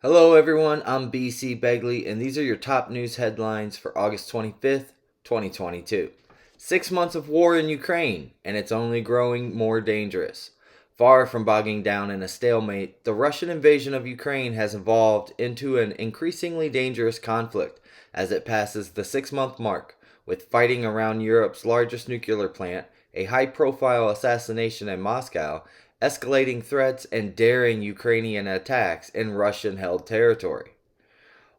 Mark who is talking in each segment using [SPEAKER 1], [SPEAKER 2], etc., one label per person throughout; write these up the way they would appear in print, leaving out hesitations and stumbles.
[SPEAKER 1] Hello, everyone. I'm BC Begley, and these are your top news headlines for August 25th, 2022. 6 months of war in Ukraine, and it's only growing more dangerous. Far from bogging down in a stalemate, the Russian invasion of Ukraine has evolved into an increasingly dangerous conflict as it passes the 6 month mark, with fighting around Europe's largest nuclear plant, a high profile assassination in Moscow, escalating threats and daring Ukrainian attacks in Russian held territory.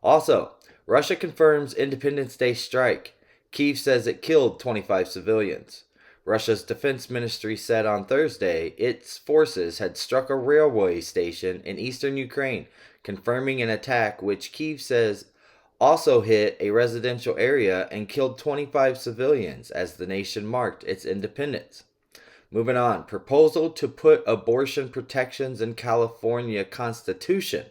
[SPEAKER 1] Also, Russia confirms Independence Day strike. Kyiv says it killed 25 civilians. Russia's defense ministry said on Thursday its forces had struck a railway station in eastern Ukraine, confirming an attack which Kyiv says also hit a residential area and killed 25 civilians as the nation marked its independence. Moving on, proposal to put abortion protections in California Constitution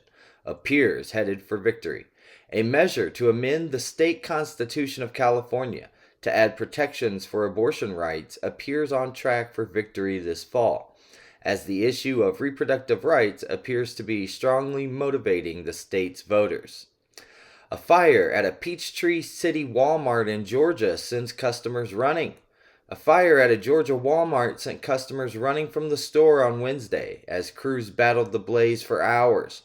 [SPEAKER 1] appears headed for victory. A measure to amend the state constitution of California to add protections for abortion rights appears on track for victory this fall, as the issue of reproductive rights appears to be strongly motivating the state's voters. A fire at a Peachtree City Walmart in Georgia sends customers running. A fire at a Georgia Walmart sent customers running from the store on Wednesday as crews battled the blaze for hours.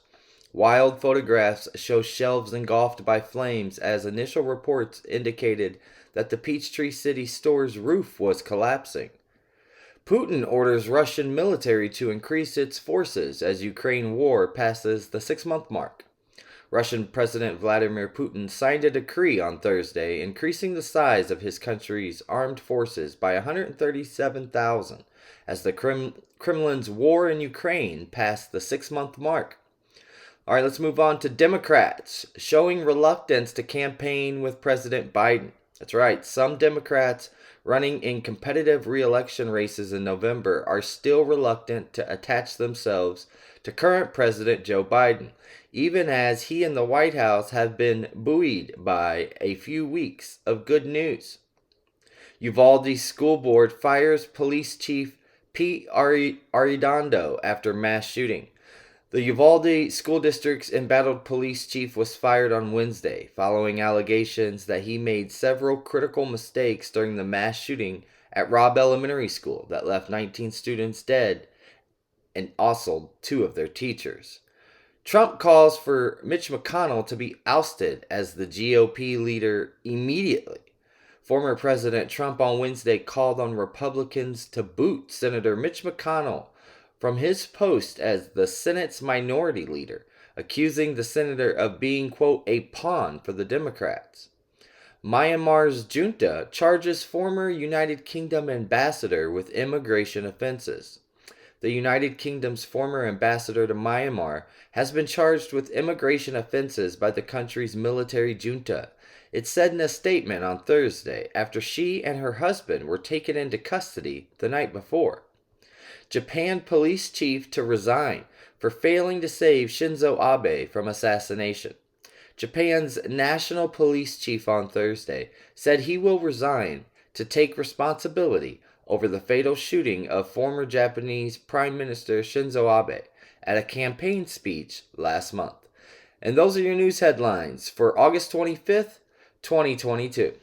[SPEAKER 1] Wild photographs show shelves engulfed by flames as initial reports indicated that the Peachtree City store's roof was collapsing. Putin orders Russian military to increase its forces as Ukraine war passes the 6 month mark. Russian President Vladimir Putin signed a decree on Thursday increasing the size of his country's armed forces by 137,000 as the Kremlin's war in Ukraine passed the 6 month mark. All right, let's move on to Democrats showing reluctance to campaign with President Biden. That's right, some Democrats running in competitive re-election races in November are still reluctant to attach themselves to current President Joe Biden, even as he and the White House have been buoyed by a few weeks of good news. Uvalde School Board fires Police Chief Pete Arredondo after mass shooting. The Uvalde School District's embattled police chief was fired on Wednesday following allegations that he made several critical mistakes during the mass shooting at Robb Elementary School that left 19 students dead and also 2 of their teachers. Trump calls for Mitch McConnell to be ousted as the GOP leader immediately. Former President Trump on Wednesday called on Republicans to boot Senator Mitch McConnell from his post as the Senate's minority leader, accusing the senator of being, quote, a pawn for the Democrats. Myanmar's junta charges former United Kingdom ambassador with immigration offenses. The United Kingdom's former ambassador to Myanmar has been charged with immigration offenses by the country's military junta. It said in a statement on Thursday after she and her husband were taken into custody the night before. Japan police chief to resign for failing to save Shinzo Abe from assassination. Japan's national police chief on Thursday said he will resign to take responsibility over the fatal shooting of former Japanese Prime Minister Shinzo Abe at a campaign speech last month. And those are your news headlines for August 25th, 2022.